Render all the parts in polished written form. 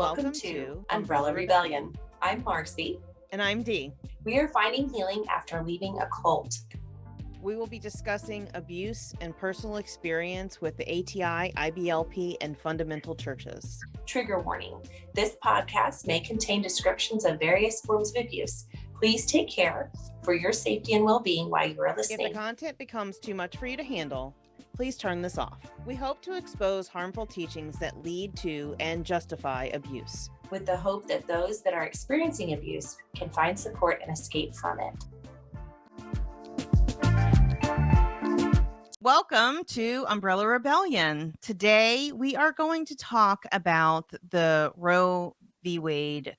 Welcome to Umbrella Rebellion. I'm Marcy. And I'm Dee. We are finding healing after leaving a cult. We will be discussing abuse and personal experience with the ATI, IBLP, and fundamental churches. Trigger warning. This podcast may contain descriptions of various forms of abuse. Please take care for your safety and well-being while you are listening. If the content becomes too much for you to handle, please turn this off. We hope to expose harmful teachings that lead to and justify abuse, with the hope that those that are experiencing abuse can find support and escape from it. Welcome to Umbrella Rebellion. Today we are going to talk about the Roe v. Wade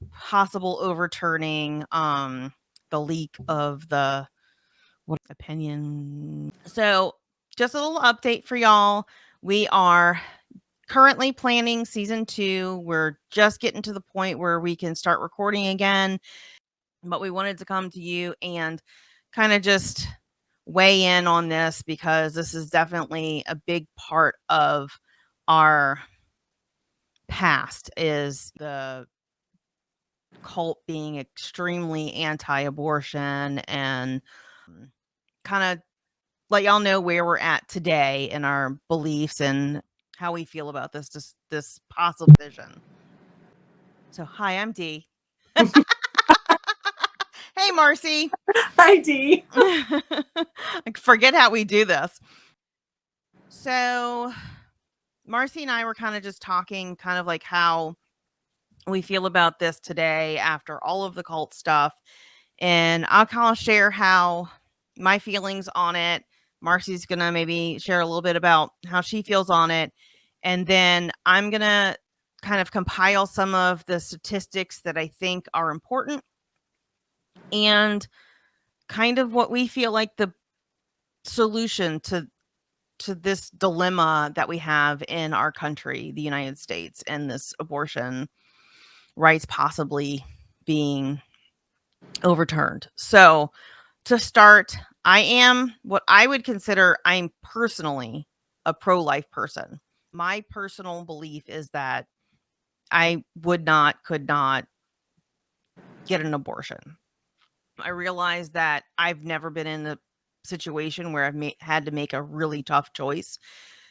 possible overturning, the leak of the opinion. So just a little update for y'all. We are currently planning season 2. We're just getting to the point where we can start recording again, but we wanted to come to you and kind of just weigh in on this because this is definitely a big part of our past, is the cult being extremely anti-abortion, and kind of let y'all know where we're at today in our beliefs and how we feel about this possible vision. So hi, I'm Dee. Hey, Marcy. Hi, Dee. I forget how we do this. So Marcy and I were kind of just talking kind of like how we feel about this today after all of the cult stuff. And I'll kind of share how my feelings on it. Marcy's going to maybe share a little bit about how she feels on it. And then I'm going to kind of compile some of the statistics that I think are important and kind of what we feel like the solution to this dilemma that we have in our country, the United States, and this abortion rights possibly being overturned. So to start, I am what I would consider, I'm personally a pro-life person. My personal belief is that I could not get an abortion. I realize that I've never been in a situation where I've had to make a really tough choice.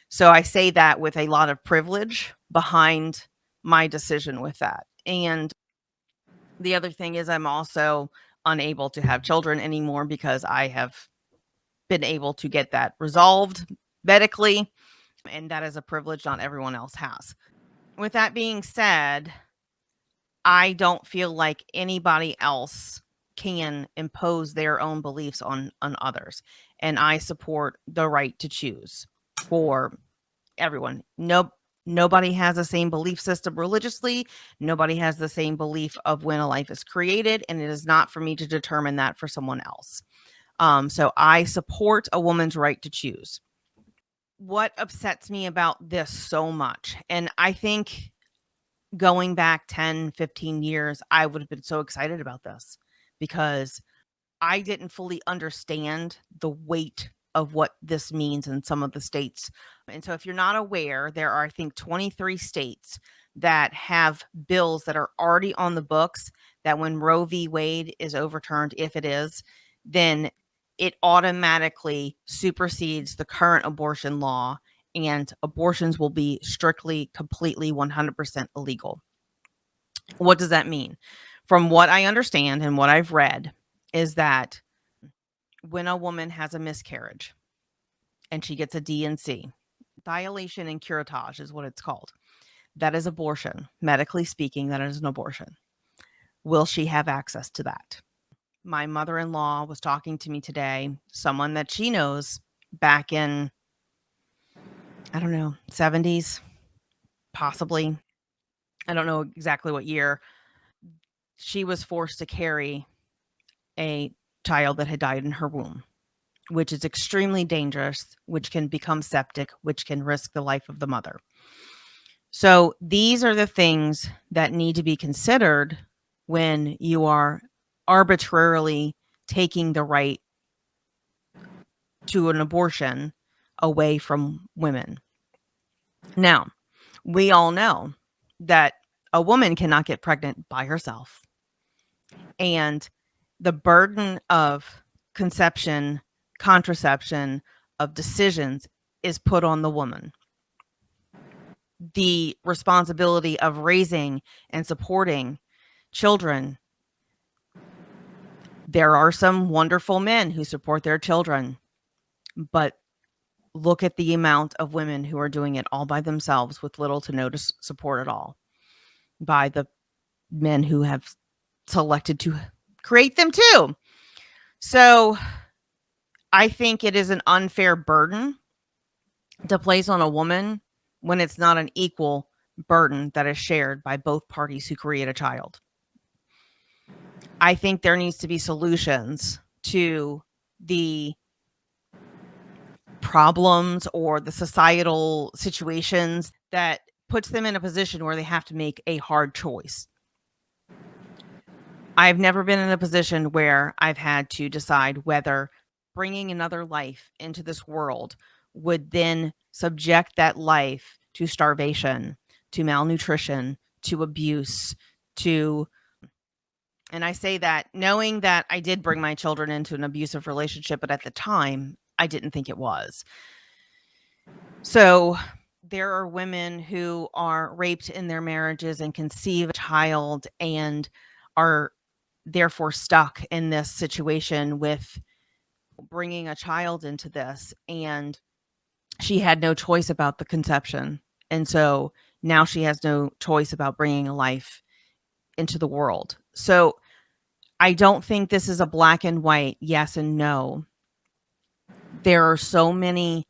So I say that with a lot of privilege behind my decision with that. And the other thing is I'm also unable to have children anymore because I have been able to get that resolved medically. And that is a privilege not everyone else has. With that being said, I don't feel like anybody else can impose their own beliefs on others. And I support the right to choose for everyone. Nobody has the same belief system religiously. Nobody has the same belief of when a life is created. And it is not for me to determine that for someone else. So I support a woman's right to choose. What upsets me about this so much, and I think going back 10, 15 years, I would have been so excited about this because I didn't fully understand the weight of what this means in some of the states. And so if you're not aware, there are, I think, 23 states that have bills that are already on the books that when Roe v. Wade is overturned, if it is, then it automatically supersedes the current abortion law, and abortions will be strictly, completely, 100% illegal. What does that mean? From what I understand and what I've read is that when a woman has a miscarriage and she gets a D&C, dilation and curettage is what it's called. That is abortion. Medically speaking, that is an abortion. Will she have access to that? My mother-in-law was talking to me today, someone that she knows back in, I don't know, 70s, possibly. I don't know exactly what year. She was forced to carry a child that had died in her womb, which is extremely dangerous, which can become septic, which can risk the life of the mother. So these are the things that need to be considered when you are arbitrarily taking the right to an abortion away from women. Now, we all know that a woman cannot get pregnant by herself. And the burden of conception, contraception, of decisions is put on the woman. The responsibility of raising and supporting children. There are some wonderful men who support their children, but look at the amount of women who are doing it all by themselves with little to no support at all by the men who have selected to create them too. So I think it is an unfair burden to place on a woman when it's not an equal burden that is shared by both parties who create a child. I think there needs to be solutions to the problems or the societal situations that puts them in a position where they have to make a hard choice. I've never been in a position where I've had to decide whether bringing another life into this world would then subject that life to starvation, to malnutrition, to abuse, and I say that knowing that I did bring my children into an abusive relationship, but at the time, I didn't think it was. So there are women who are raped in their marriages and conceive a child and are therefore stuck in this situation with bringing a child into this, and she had no choice about the conception. And so now she has no choice about bringing a life into the world. So I don't think this is a black and white yes and no. There are so many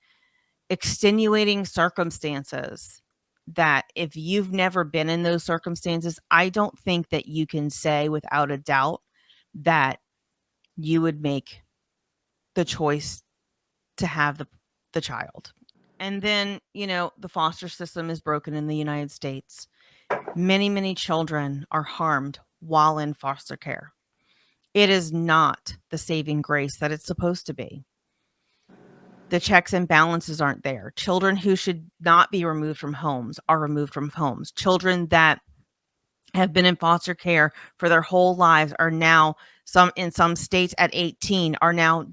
extenuating circumstances that if you've never been in those circumstances, I don't think that you can say without a doubt that you would make the choice to have the child. And then, the foster system is broken in the United States. Many, many children are harmed while in foster care. It is not the saving grace that it's supposed to be. The checks and balances aren't there. Children who should not be removed from homes are removed from homes. Children that have been in foster care for their whole lives are now, in some states at 18, are now,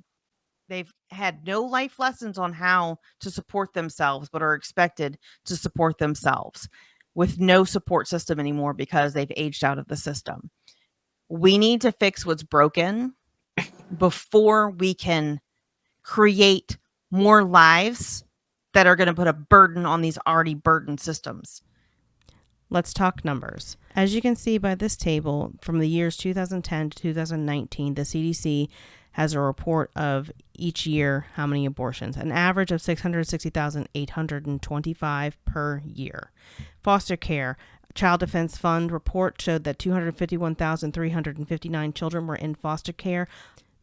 they've had no life lessons on how to support themselves, but are expected to support themselves with no support system anymore because they've aged out of the system. We need to fix what's broken before we can create more lives that are going to put a burden on these already burdened systems. Let's talk numbers. As you can see by this table, from the years 2010 to 2019, the CDC has a report of each year how many abortions, an average of 660,825 per year. Foster care. Child Defense Fund report showed that 251,359 children were in foster care.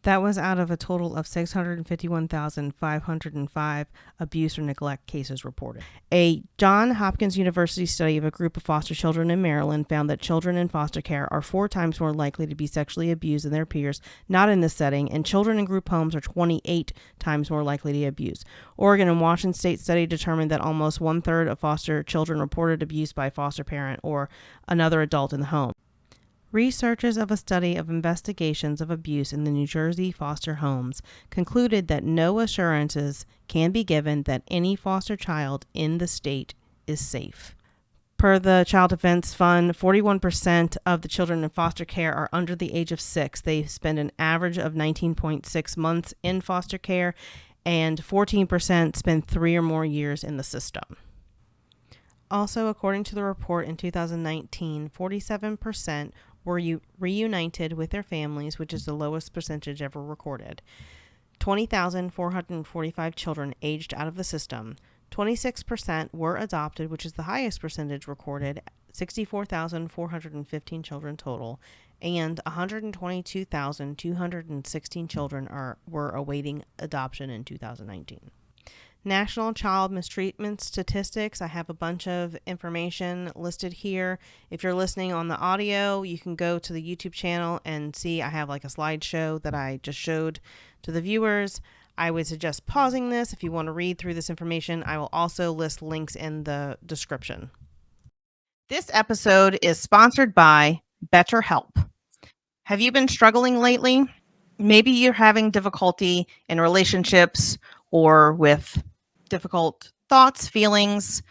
That was out of a total of 651,505 abuse or neglect cases reported. A Johns Hopkins University study of a group of foster children in Maryland found that children in foster care are 4 times more likely to be sexually abused than their peers not in this setting, and children in group homes are 28 times more likely to be abused. Oregon and Washington State study determined that almost 1/3 of foster children reported abuse by a foster parent or another adult in the home. Researchers of a study of investigations of abuse in the New Jersey foster homes concluded that no assurances can be given that any foster child in the state is safe. Per the Child Defense Fund, 41% of the children in foster care are under the age of 6. They spend an average of 19.6 months in foster care, and 14% spend 3 or more years in the system. Also, according to the report in 2019, 47% were reunited with their families, which is the lowest percentage ever recorded. 20,445 children aged out of the system. 26% were adopted, which is the highest percentage recorded, 64,415 children total, and 122,216 children were awaiting adoption in 2019. National Child Mistreatment Statistics. I have a bunch of information listed here. If you're listening on the audio, you can go to the YouTube channel and see I have like a slideshow that I just showed to the viewers. I would suggest pausing this if you want to read through this information. I will also list links in the description. This episode is sponsored by BetterHelp. Have you been struggling lately? Maybe you're having difficulty in relationships or with difficult thoughts, feelings.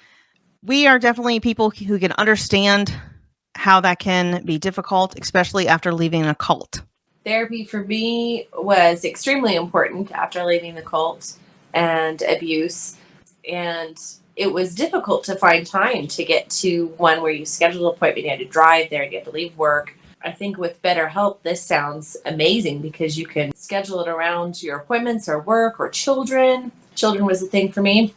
We are definitely people who can understand how that can be difficult, especially after leaving a cult. Therapy for me was extremely important after leaving the cult and abuse. And it was difficult to find time to get to one where you scheduled an appointment, you had to drive there, you had to leave work. I think with BetterHelp, this sounds amazing because you can schedule it around your appointments or work or children. Children was a thing for me.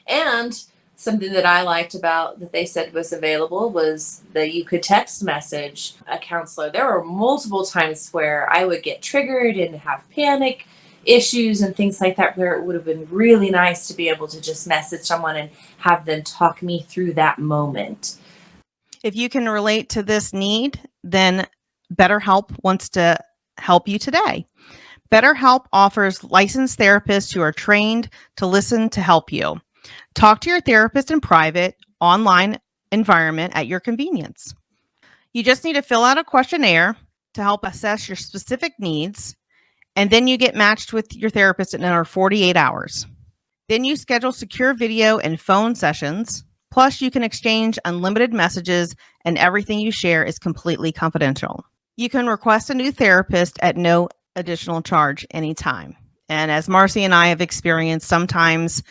And something that I liked about that they said was available was that you could text message a counselor. There were multiple times where I would get triggered and have panic issues and things like that, where it would have been really nice to be able to just message someone and have them talk me through that moment. If you can relate to this need, then BetterHelp wants to help you today. BetterHelp offers licensed therapists who are trained to listen to help you. Talk to your therapist in private, online environment at your convenience. You just need to fill out a questionnaire to help assess your specific needs, and then you get matched with your therapist in under 48 hours. Then you schedule secure video and phone sessions. Plus, you can exchange unlimited messages, and everything you share is completely confidential. You can request a new therapist at no additional charge anytime. And as Marcy and I have experienced, sometimes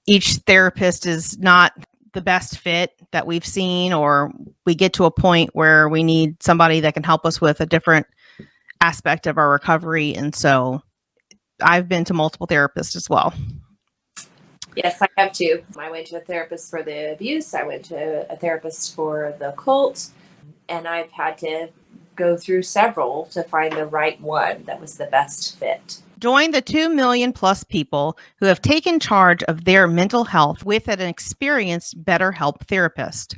each therapist is not the best fit that we've seen, or we get to a point where we need somebody that can help us with a different aspect of our recovery. And so I've been to multiple therapists as well. Yes, I have too. I went to a therapist for the abuse. I went to a therapist for the cult. And I've had to go through several to find the right one that was the best fit. Join the 2 million plus people who have taken charge of their mental health with an experienced BetterHelp therapist.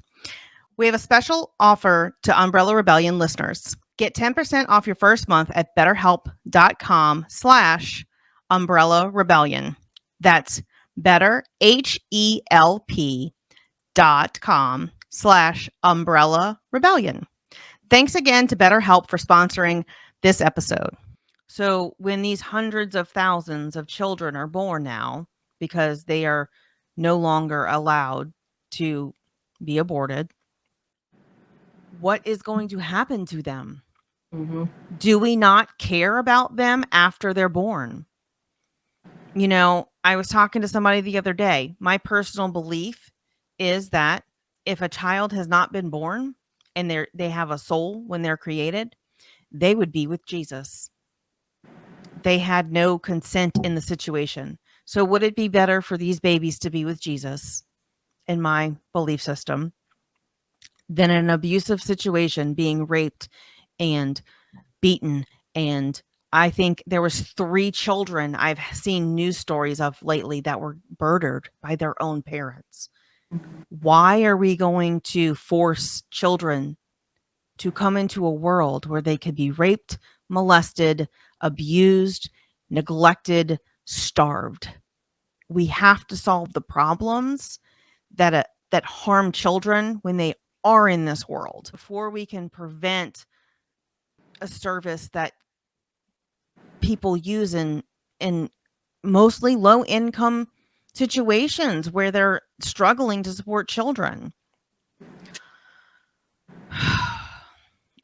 We have a special offer to Umbrella Rebellion listeners. Get 10% off your first month at betterhelp.com/Umbrella Rebellion. That's betterhelp.com/Umbrella Rebellion. Thanks again to BetterHelp for sponsoring this episode. So when these hundreds of thousands of children are born now, because they are no longer allowed to be aborted, what is going to happen to them? Mm-hmm. Do we not care about them after they're born? You know, I was talking to somebody the other day. My personal belief is that if a child has not been born and they have a soul when they're created, they would be with Jesus. They had no consent in the situation. So would it be better for these babies to be with Jesus, in my belief system, than an abusive situation, being raped and beaten? And I think there was 3 children I've seen news stories of lately that were murdered by their own parents. Why are we going to force children to come into a world where they could be raped, molested, abused, neglected, starved? We have to solve the problems that harm children when they are in this world before we can prevent a service that people use in mostly low income situations where they're struggling to support children.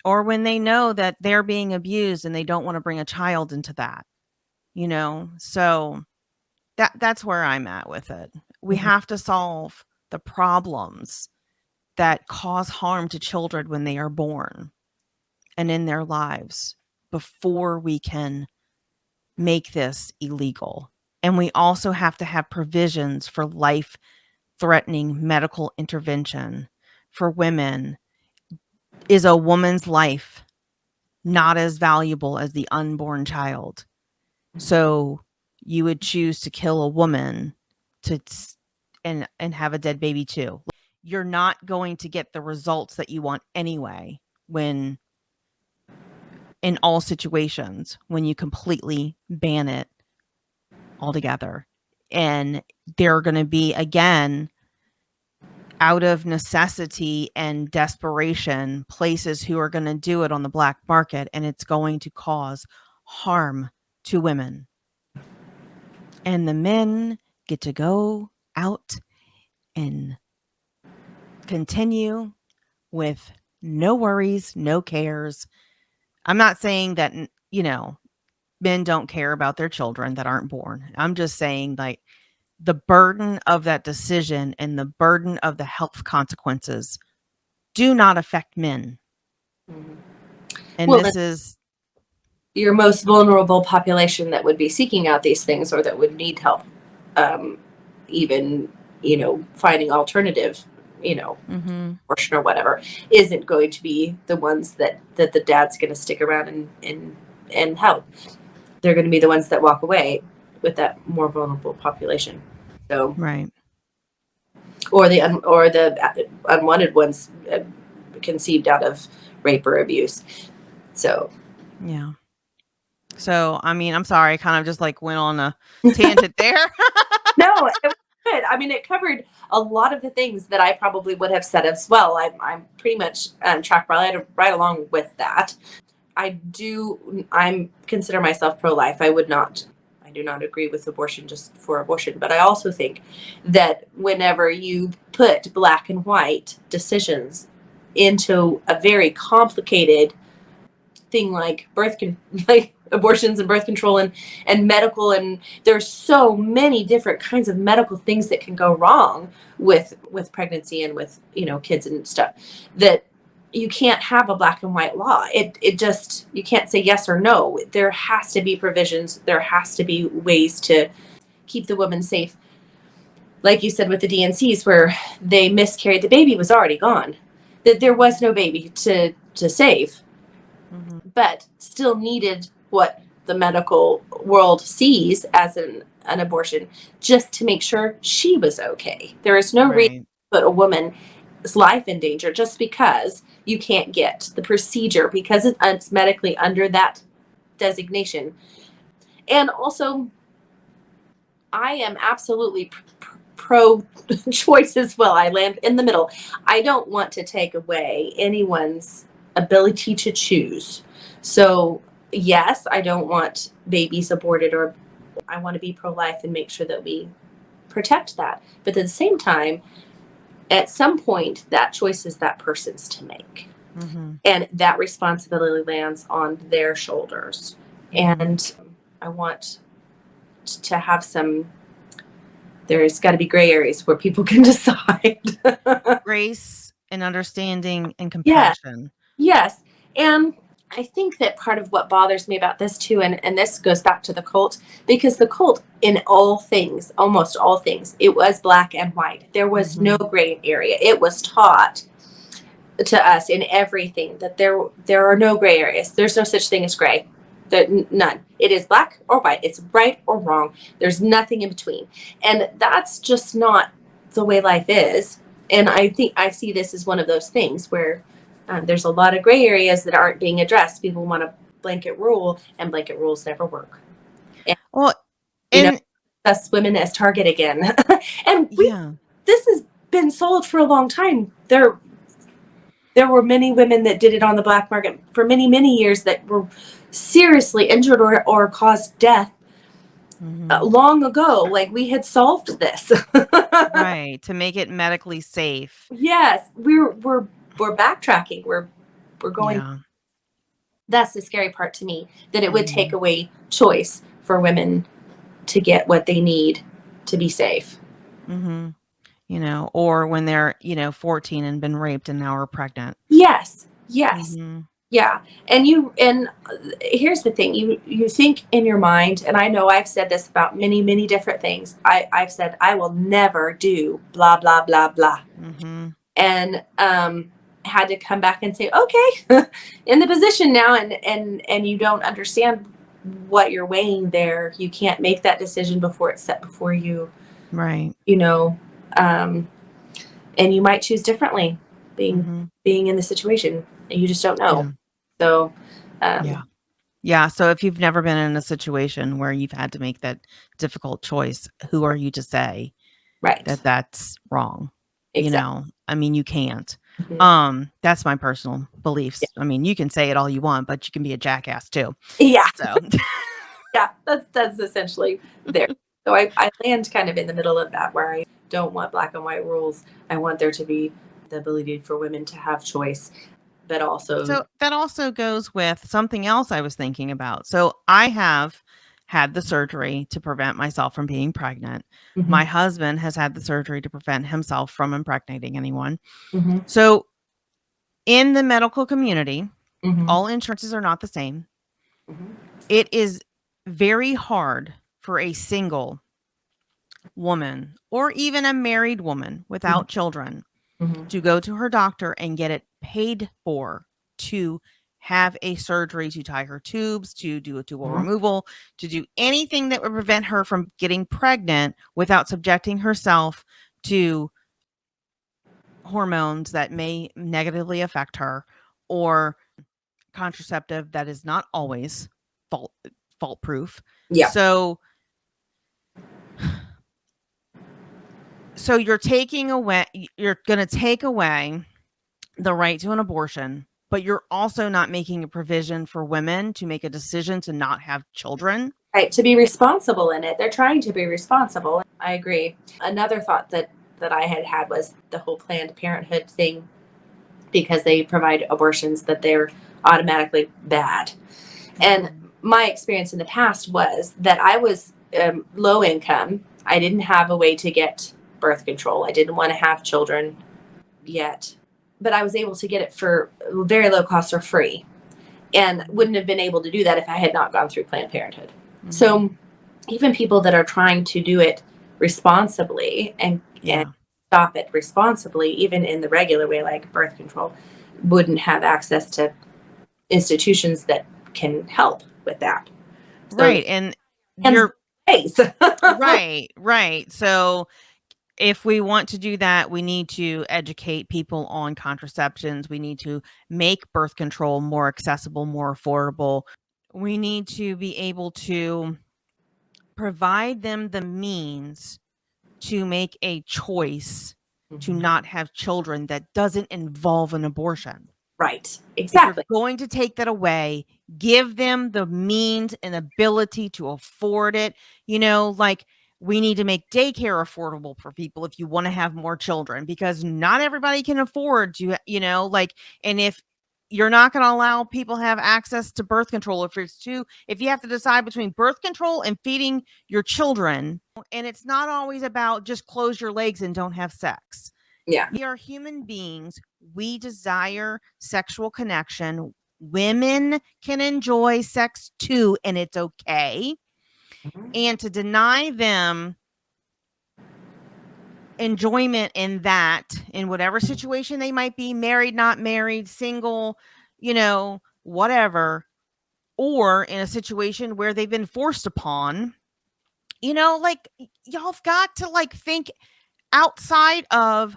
Or when they know that they're being abused and they don't want to bring a child into that, you know? So that's where I'm at with it. We have to solve the problems that cause harm to children when they are born and in their lives before we can make this illegal. And we also have to have provisions for life-threatening medical intervention for women. Is a woman's life not as valuable as the unborn child? So you would choose to kill a woman and have a dead baby too. You're not going to get the results that you want anyway when in all situations when you completely ban it altogether. And there are going to be, again, out of necessity and desperation, places who are going to do it on the black market, and it's going to cause harm to women. And the men get to go out and continue with no worries, no cares. I'm not saying that, men don't care about their children that aren't born. I'm just saying, like, the burden of that decision and the burden of the health consequences do not affect men. Mhm. And Well, this is your most vulnerable population that would be seeking out these things or that would need help, um, even, finding alternative, abortion or whatever, isn't going to be the ones that the dad's going to stick around and help. They're going to be the ones that walk away with that more vulnerable population. So, right. or the unwanted ones conceived out of rape or abuse. So, Yeah. So, I mean, I'm sorry, I kind of just like went on a tangent there. no, it was good. I mean, it covered a lot of the things that I probably would have said as well. I'm pretty much tracked right along with that. I'm consider myself pro-life. I do not agree with abortion just for abortion, but I also think that whenever you put black and white decisions into a very complicated thing like like abortions and birth control and medical, and there's so many different kinds of medical things that can go wrong with pregnancy and with kids and stuff, that you can't have a black and white law. It just, you can't say yes or no. There has to be provisions, there has to be ways to keep the woman safe. Like you said with the DNCs, where they miscarried, the baby was already gone, that there was no baby to save, but still needed what the medical world sees as an abortion, just to make sure she was okay. There is no reason Right. to put a woman's life in danger just because you can't get the procedure because it's medically under that designation. And also, I am absolutely pro choice as well. I land in the middle. I don't want to take away anyone's ability to choose. So, yes, I don't want babies aborted, or I want to be pro life and make sure that we protect that. But at the same time, at some point, that choice is that person's to make. And that responsibility lands on their shoulders. And I want to have there's got to be gray areas where people can decide. Grace and understanding and Yeah, compassion. yes. And I think that part of what bothers me about this too, and this goes back to the cult, because the cult, in all things, almost all things, it was black and white. There was no gray area. It was taught to us in everything that there are no gray areas. There's no such thing as gray. None. It is black or white. It's right or wrong. There's nothing in between. And that's just not the way life is. And I think I see this as one of those things where there's a lot of gray areas that aren't being addressed. People want a blanket rule, and blanket rules never work. And, Well, you know, and us women as target again. And yeah. this has been sold for a long time. There were many women that did it on the black market for many, many years that were seriously injured or caused death long ago. Like, we had solved this. Right. To make it medically safe. Yes, we're backtracking. We're going. Yeah. That's the scary part to me, that it would take away choice for women to get what they need to be safe. Or when they're, 14 and been raped and now are pregnant. Yes. Yes. Yeah. And here's the thing, you think in your mind, and I know I've said this about many, many different things. I've said I will never do blah blah blah blah. And had to come back and say, okay, in the position now, and you don't understand what you're weighing there. You can't make that decision before it's set before you. Right. And you might choose differently, being in the situation, and you just don't know. So Yeah. So if you've never been in a situation where you've had to make that difficult choice, who are you to say right, that that's wrong? exactly. I mean, you can't. Mhm. That's my personal beliefs. I mean, you can say it all you want, but you can be a jackass too. Yeah, So, yeah, that's essentially there. So I land kind of in the middle of that where I don't want black and white rules. I want there to be the ability for women to have choice, but also. so that also goes with something else I was thinking about. So I have had the surgery to prevent myself from being pregnant. My Mhm, husband has had the surgery to prevent himself from impregnating anyone. mhm, So in the medical community, mhm, all insurances are not the same. mhm, It is very hard for a single woman or even a married woman mhm, without children mhm, to go to her doctor and get it paid for, to have a surgery, to tie her tubes, to do a tubal mhm. removal, to do anything that would prevent her from getting pregnant without subjecting herself to hormones that may negatively affect her, or contraceptive that is not always fault fault proof. Yeah, So you're taking away, you're going to take away the right to an abortion, but you're also not making a provision for women to make a decision to not have children. right. To be responsible in it, they're trying to be responsible. I agree. Another thought that I had was the whole Planned Parenthood thing, because they provide abortions that they're automatically bad. And Mhm. my experience in the past was that I was low income. I didn't have a way to get birth control. I didn't want to have children yet, but I was able to get it for very low cost or free, and Mhm. wouldn't have been able to do that if I had not gone through Planned Parenthood. Mhm. So even people that are trying to do it responsibly and Yeah. stop it responsibly, even in the regular way, like birth control, wouldn't have access to institutions that can help with that. So Right. And hands you're face. right. Right. So if we want to do that, we need to educate people on contraceptions. We need to make birth control more accessible, more affordable. We need to be able to provide them the means to make a choice to not have children that doesn't involve an abortion. Right. If you're Exactly. going to take that away, give them the means and ability to afford it. Like, we need to make daycare affordable for people if you want to have more children, because not everybody can afford to, like, and if you're not going to allow people have access to birth control, if you have to decide between birth control and feeding your children, and it's not always about just close your legs and don't have sex. Yeah. We are human beings. We desire sexual connection. Women can enjoy sex too, and it's okay. And to deny them enjoyment in that, in whatever situation they might be, married, not married, single, whatever, or in a situation where they've been forced upon, like, y'all have got to, like, think outside of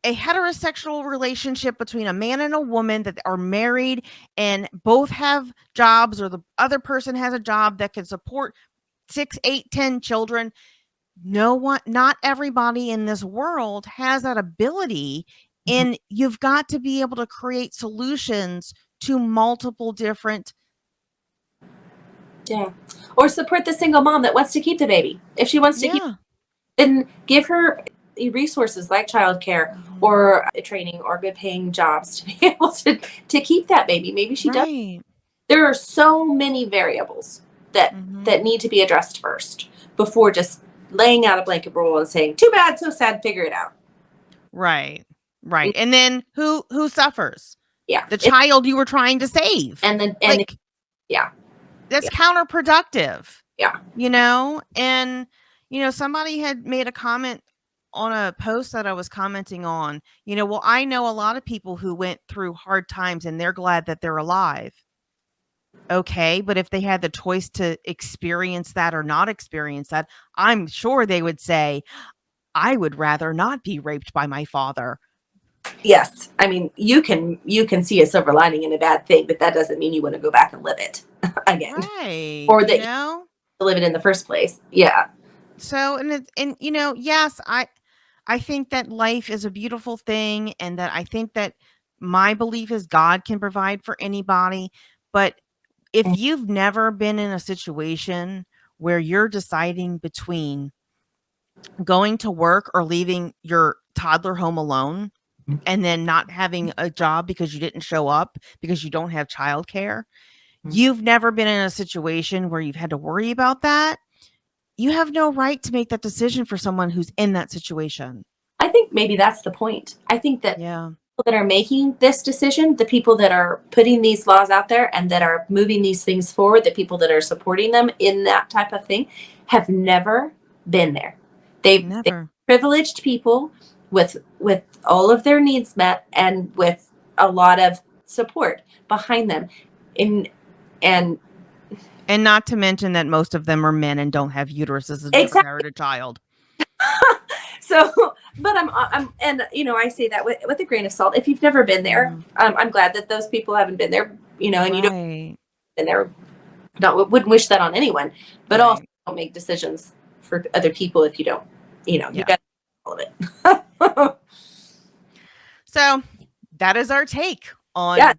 a heterosexual relationship between a man and a woman that are married and both have jobs, or the other person has a job that can support 6, 8, 10 children. No one, not everybody in this world has that ability. And you've got to be able to create solutions to multiple different. Yeah. Or support the single mom that wants to keep the baby. If she wants to keep, Yeah. then give her resources like childcare Mhm. or training or good paying jobs to be able to keep that baby. Maybe she does. Right. There are so many variables Hmm. that need to be addressed first before just laying out a blanket rule and saying, "Too bad, so sad, figure it out." Right. Right. And then who suffers? Yeah. The child you were trying to save. And Like, yeah. that's Yeah. counterproductive, Yeah. and somebody had made a comment on a post that I was commenting on. Well, I know a lot of people who went through hard times and they're glad that they're alive. Okay, but if they had the choice to experience that or not experience that, I'm sure they would say, I would rather not be raped by my father. Yes. I mean, you can see a silver lining in a bad thing, but that doesn't mean you want to go back and live it again, Right, or that you live it in the first place. Yeah. so, and yes, I think that life is a beautiful thing, and that I think that my belief is God can provide for anybody. But if you've never been in a situation where you're deciding between going to work or leaving your toddler home alone and then not having a job because you didn't show up because you don't have childcare, you've never been in a situation where you've had to worry about that. You have no right to make that decision for someone who's in that situation. I think maybe that's the point. I think that Yeah. people that are making this decision, the people that are putting these laws out there and that are moving these things forward, the people that are supporting them in that type of thing, have never been there. They've Never. privileged people with all of their needs met and with a lot of support behind them. In and And not to mention that most of them are men and don't have uteruses and never exactly. carried a child. So, but I'm, and I say that with a grain of salt. If you've never been there, I'm glad that those people haven't been there, and you don't Right. been there. Wouldn't wish that on anyone, but also Right. don't make decisions for other people if you don't, you Yeah. got all of it. So that is our take on Yeah.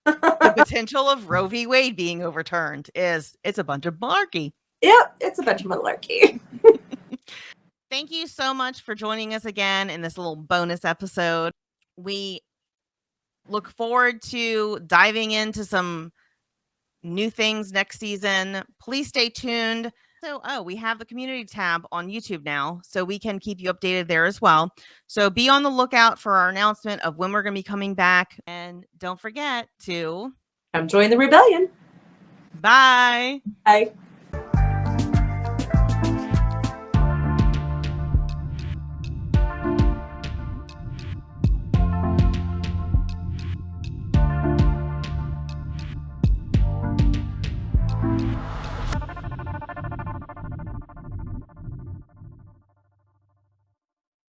the potential of Roe v. Wade being overturned. It's a bunch of malarkey. Yep, it's a bunch of malarkey. Thank you so much for joining us again in this little bonus episode. We look forward to diving into some new things next season. Please stay tuned. So, we have the community tab on YouTube now, so we can keep you updated there as well. So be on the lookout for our announcement of when we're going to be coming back. And don't forget to Come join the rebellion. bye. Bye.